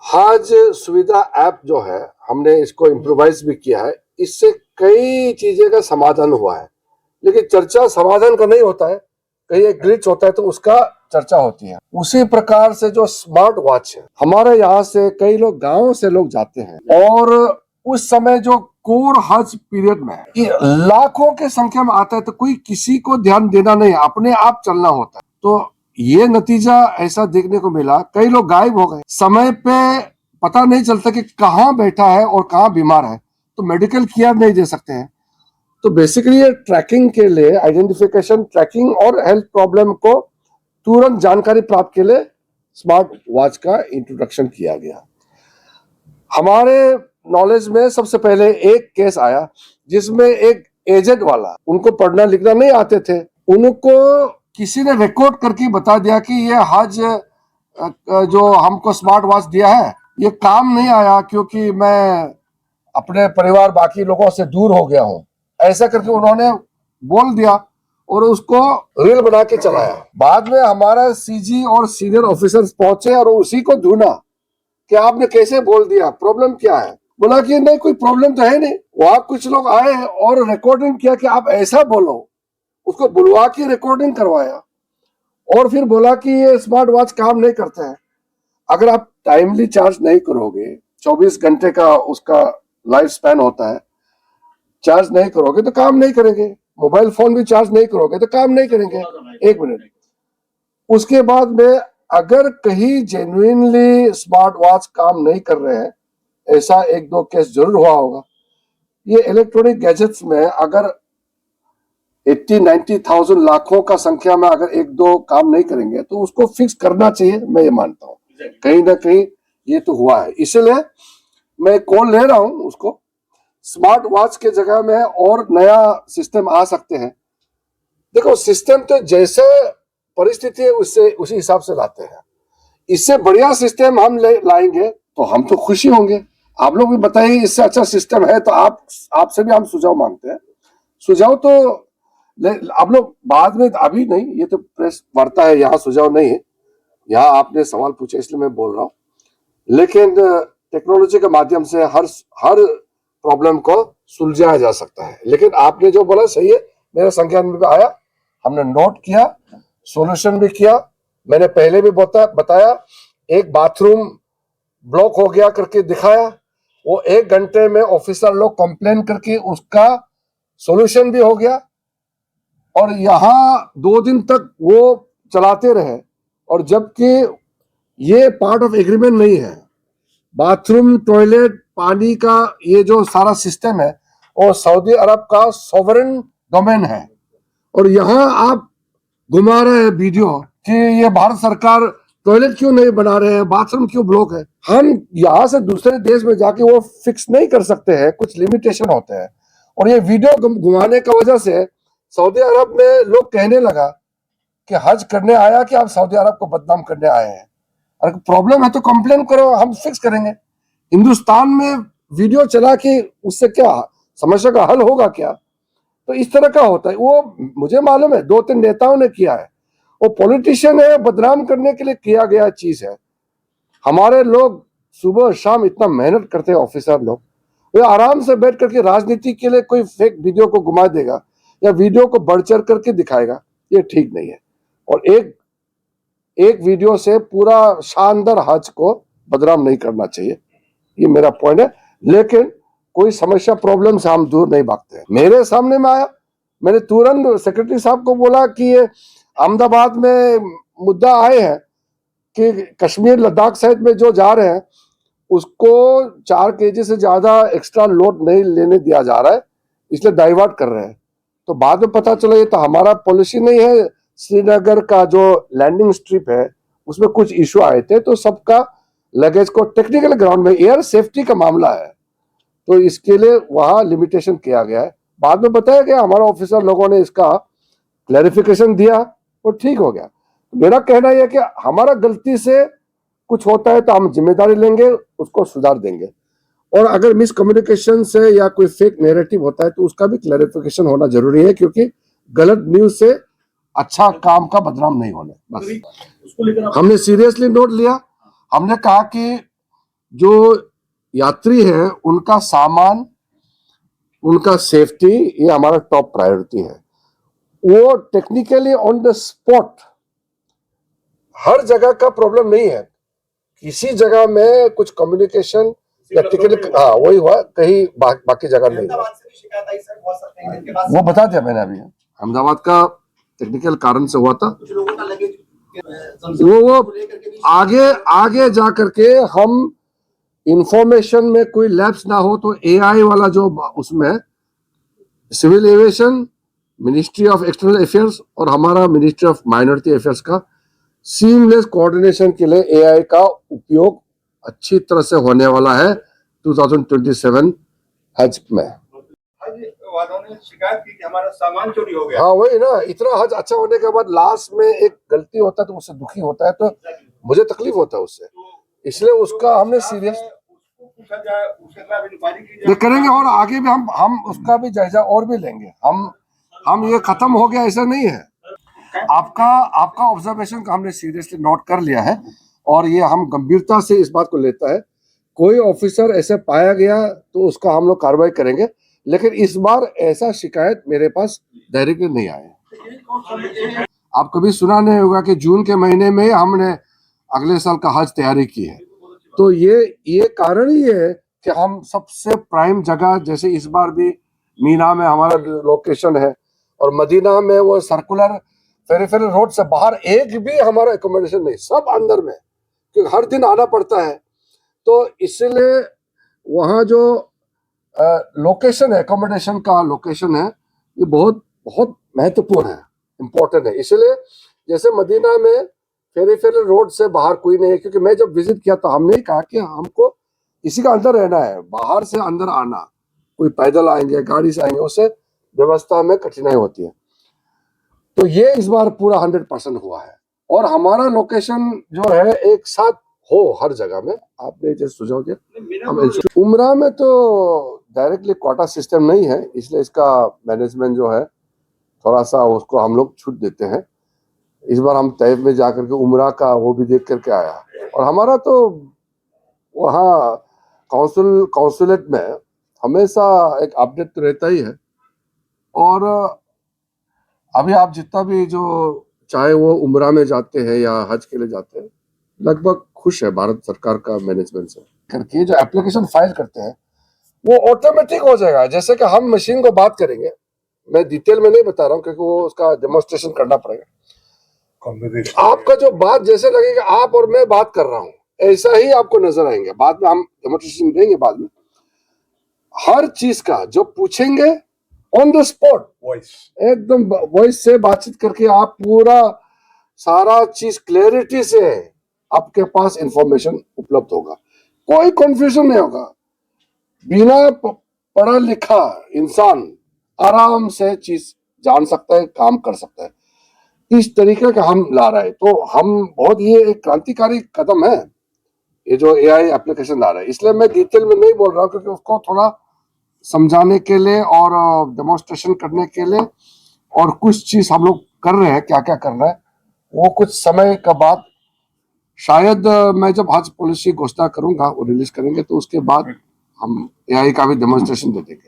आज सुविधा ऐप जो है, हमने इसको इम्प्रोवाइज भी किया है। इससे कई चीजें का समाधान हुआ है, लेकिन चर्चा समाधान का नहीं होता है। कहीं एक ग्लिच होता है तो उसका चर्चा होती है। उसी प्रकार से जो स्मार्ट वॉच है, हमारे यहाँ से कई लोग गांव से लोग जाते हैं और उस समय जो कोर हज पीरियड में ये लाखों के संख्या में आता है, तो कोई किसी को ध्यान देना नहीं, अपने आप चलना होता है। तो ये नतीजा ऐसा देखने को मिला, कई लोग गायब हो गए, समय पे पता नहीं चलता कि कहाँ बैठा है और कहाँ बीमार है, तो मेडिकल केयर नहीं दे सकते हैं। तो बेसिकली ये ट्रैकिंग के लिए, आइडेंटिफिकेशन, ट्रैकिंग और हेल्थ प्रॉब्लम को तुरंत जानकारी प्राप्त के लिए स्मार्ट वॉच का इंट्रोडक्शन किया गया। हमारे नॉलेज में सबसे पहले एक केस आया जिसमें एक एजेड वाला, उनको पढ़ना लिखना नहीं आते थे, उनको किसी ने रिकॉर्ड करके बता दिया कि ये हज जो हमको स्मार्ट वॉच दिया है ये काम नहीं आया क्योंकि मैं अपने परिवार बाकी लोगों से दूर हो गया हूँ। ऐसा करके उन्होंने बोल दिया और उसको रील बना के चलाया। बाद में हमारा सीजी और सीनियर ऑफिसर्स पहुंचे और उसी को ढूंढा कि आपने कैसे बोल दिया, प्रॉब्लम क्या है। बोला कि नहीं, कोई प्रॉब्लम तो है नहीं। वहां कुछ लोग आए और रिकॉर्डिंग किया कि आप ऐसा बोलो, उसको बुलवा के रिकॉर्डिंग करवाया और फिर बोला कि ये स्मार्ट वॉच काम नहीं करता है। अगर आप टाइमली चार्ज नहीं करोगे, 24 घंटे का उसका लाइफ स्पैन होता है, चार्ज नहीं करोगे तो काम नहीं करेंगे। मोबाइल फोन भी चार्ज नहीं करोगे तो काम नहीं करेंगे। एक मिनट, उसके बाद में अगर कहीं जेन्युइनली स्मार्ट वॉच काम नहीं कर रहे हैं, ऐसा एक दो केस जरूर हुआ होगा। ये इलेक्ट्रॉनिक गैजेट्स में अगर 80-90,000 लाखों का संख्या में अगर एक दो काम नहीं करेंगे तो उसको फिक्स करना चाहिए, मैं ये मानता हूँ। कहीं ना कहीं ये तो हुआ है, इसलिए मैं कॉल ले रहा हूँ उसको। स्मार्ट वॉच के जगह में और नया सिस्टम आ सकते हैं। देखो, सिस्टम तो जैसे परिस्थिति है उससे उसी हिसाब से लाते हैं। इससे बढ़िया सिस्टम हम लाएंगे तो हम तो खुशी होंगे। आप लोग भी बताइए, इससे अच्छा सिस्टम है तो आपसे भी हम सुझाव मांगते हैं। सुझाव तो आप लोग बाद में, अभी नहीं, ये तो प्रेस वार्ता है, यहाँ सुझाव नहीं है। यहाँ आपने सवाल पूछा इसलिए मैं बोल रहा हूँ। लेकिन टेक्नोलॉजी के माध्यम से हर प्रॉब्लम को सुलझाया जा सकता है। लेकिन आपने जो बोला सही है, मेरे संज्ञान में भी आया, हमने नोट किया, सॉल्यूशन भी किया। मैंने पहले भी बताया, एक बाथरूम ब्लॉक हो गया करके दिखाया, वो 1 घंटे में ऑफिसर लोग कंप्लेन करके उसका सॉल्यूशन भी हो गया। और यहाँ 2 दिन तक वो चलाते रहे, और जबकि ये पार्ट ऑफ एग्रीमेंट नहीं है। बाथरूम, टॉयलेट, पानी का ये जो सारा सिस्टम है वो सऊदी अरब का सॉवरेन डोमेन है। और यहाँ आप घुमा रहे हैं वीडियो कि ये भारत सरकार टॉयलेट क्यों नहीं बना रहे हैं, बाथरूम क्यों ब्लॉक है। हम यहाँ से दूसरे देश में जाके वो फिक्स नहीं कर सकते हैं, कुछ लिमिटेशन होते हैं। और ये वीडियो घुमाने की वजह से सऊदी अरब में लोग कहने लगा कि हज करने आया कि आप सऊदी अरब को बदनाम करने आए हैं। अगर प्रॉब्लम है तो कंप्लेन करो, हम फिक्स करेंगे। हिंदुस्तान में वीडियो चला के उससे क्या समस्या का हल होगा क्या? तो इस तरह का होता है। वो मुझे मालूम है 2-3 नेताओं ने किया है, वो पॉलिटिशियन है, बदनाम करने के लिए किया गया चीज है। हमारे लोग सुबह शाम इतना मेहनत करते हैं, ऑफिसर लोग, वे आराम से बैठ करके राजनीति के लिए कोई फेक वीडियो को घुमा देगा या वीडियो को बढ़ चढ़ करके दिखाएगा, ये ठीक नहीं है। और एक वीडियो से पूरा शानदार हज को बदनाम नहीं करना चाहिए, ये मेरा पॉइंट है। लेकिन कोई समस्या, प्रॉब्लम से हम दूर नहीं भागते हैं। मेरे सामने में आया, मैंने तुरंत सेक्रेटरी साहब को बोला कि ये अहमदाबाद में मुद्दा आए हैं कि कश्मीर लद्दाख साइड में जो जा रहे हैं उसको 4 केजी से ज्यादा एक्स्ट्रा लोड नहीं लेने दिया जा रहा है, इसलिए डाइवर्ट कर रहे हैं। तो बाद में पता चला ये तो हमारा पॉलिसी नहीं है। श्रीनगर का जो लैंडिंग स्ट्रिप है उसमें कुछ इशू आए थे, तो सबका लगेज को टेक्निकल ग्राउंड में, एयर सेफ्टी का मामला है तो इसके लिए वहां लिमिटेशन किया गया है। बाद में बताया गया, हमारा ऑफिसर लोगों ने इसका क्लैरिफिकेशन दिया और ठीक हो गया। मेरा कहना यह कि हमारा गलती से कुछ होता है तो हम जिम्मेदारी लेंगे, उसको सुधार देंगे। और अगर मिसकम्युनिकेशन से या कोई फेक नैरेटिव होता है तो उसका भी क्लैरिफिकेशन होना जरूरी है, क्योंकि गलत न्यूज से अच्छा काम का बदनाम नहीं होने। बस हमने सीरियसली नोट लिया। हमने कहा कि जो यात्री है उनका सामान, उनका सेफ्टी, ये हमारा टॉप प्रायोरिटी है। वो टेक्निकली ऑन द स्पॉट, हर जगह का प्रॉब्लम नहीं है, किसी जगह में कुछ कम्युनिकेशन टेक्निकली हाँ वही हुआ, कहीं बाकी जगह नहीं हुआ। वो बता दिया मैंने अभी, अहमदाबाद का टेक्निकल कारण से हुआ था। वो आगे आगे जा करके हम इंफॉर्मेशन में कोई लैप्स ना हो तो एआई वाला जो उसमें civil aviation, ministry of external affairs और हमारा मिनिस्ट्री ऑफ माइनॉरिटी अफेयर्स का सीमलेस कोऑर्डिनेशन के लिए एआई का उपयोग अच्छी तरह से होने वाला है 2027 हज में। वालों ने शिकायत की कि हमारा सामान चोरी हो गया। हाँ वही ना, इतना हज अच्छा होने के बाद लास्ट में एक गलती होता है तो उससे दुखी होता है, तो मुझे तकलीफ होता है उससे, इसलिए उसका हमने सीरियस करेंगे और आगे भी हम उसका भी जायजा और भी लेंगे। हम ये खत्म हो गया ऐसा नहीं है। आपका ऑब्जर्वेशन का हमने सीरियसली नोट कर लिया है और ये हम गंभीरता से इस बात को लेता है। कोई ऑफिसर ऐसे पाया गया तो उसका हम लोग कार्रवाई करेंगे, लेकिन इस बार ऐसा शिकायत मेरे पास डायरेक्टली नहीं आया। आप कभी सुना नहीं होगा कि जून के महीने में हमने अगले साल का हज तैयारी की है, तो ये कारण ही है कि हम सबसे प्राइम जगह, जैसे इस बार भी मीना में हमारा लोकेशन है और मदीना में वो सर्कुलर पेरिफेरल रोड से बाहर एक भी हमारा एकोमोडेशन नहीं, सब अंदर में, क्योंकि हर दिन आना पड़ता है। तो इसलिए वहाँ जो लोकेशन है, एकोमोडेशन का लोकेशन है, ये बहुत बहुत महत्वपूर्ण है, इम्पोर्टेंट है। इसलिए जैसे मदीना में पेरिफेरल रोड से बाहर कोई नहीं है, क्योंकि मैं जब विजिट किया तो हमने कहा कि हमको इसी का अंदर रहना है, बाहर से अंदर आना, कोई पैदल आएंगे, गाड़ी से आएंगे, उससे व्यवस्था में कठिनाई होती है। तो ये इस बार पूरा 100% हुआ है और हमारा लोकेशन जो है एक साथ हो हर जगह में। आपने जैसे सुझाव दिया, हम उम्रा में तो डायरेक्टली क्वाटा सिस्टम नहीं है, इसलिए इसका मैनेजमेंट जो है थोड़ा सा उसको हम लोग छूट देते हैं। इस बार हम तैफ में जाकर के उम्रा का वो भी देख करके आया, और हमारा तो वहाँ काउंसुलेट में हमेशा एक अपडेट तो रहता ही है। और अभी आप जितना भी जो चाहे वो उम्रा में जाते हैं या हज के लिए जाते हैं, लगभग खुश है भारत सरकार का मैनेजमेंट से। करके जो एप्लीकेशन फाइल करते हैं वो ऑटोमेटिक हो जाएगा, जैसे कि हम मशीन को बात करेंगे, मैं डिटेल में नहीं बता रहा हूँ क्योंकि वो उसका डेमोन्स्ट्रेशन करना पड़ेगा। आपका जो बात जैसे लगेगा आप और मैं बात कर रहा हूँ, ऐसा ही आपको नजर आएंगे। बाद में हम डेमोन्स्ट्रेशन देंगे, बाद में हर चीज का जो पूछेंगे ऑन द स्पॉट वॉइस, एकदम वॉइस से बातचीत करके आप पूरा सारा चीज क्लैरिटी से आपके पास इंफॉर्मेशन उपलब्ध होगा, कोई कंफ्यूजन नहीं होगा। बिना पढ़ा लिखा इंसान आराम से चीज जान सकता है, काम कर सकता है। इस तरीके का हम ला रहे हैं, तो हम बहुत ये एक क्रांतिकारी कदम है ये जो एआई एप्लीकेशन ला रहा है। इसलिए मैं डिटेल में नहीं बोल रहा हूँ क्योंकि उसको थोड़ा समझाने के लिए और डेमोन्स्ट्रेशन करने के लिए, और कुछ चीज हम लोग कर रहे हैं, क्या क्या कर रहे हैं वो कुछ समय का बाद शायद मैं जब हज पॉलिसी घोषणा करूंगा, वो रिलीज करेंगे, तो उसके बाद हम एआई का भी डेमोन्स्ट्रेशन दे देंगे।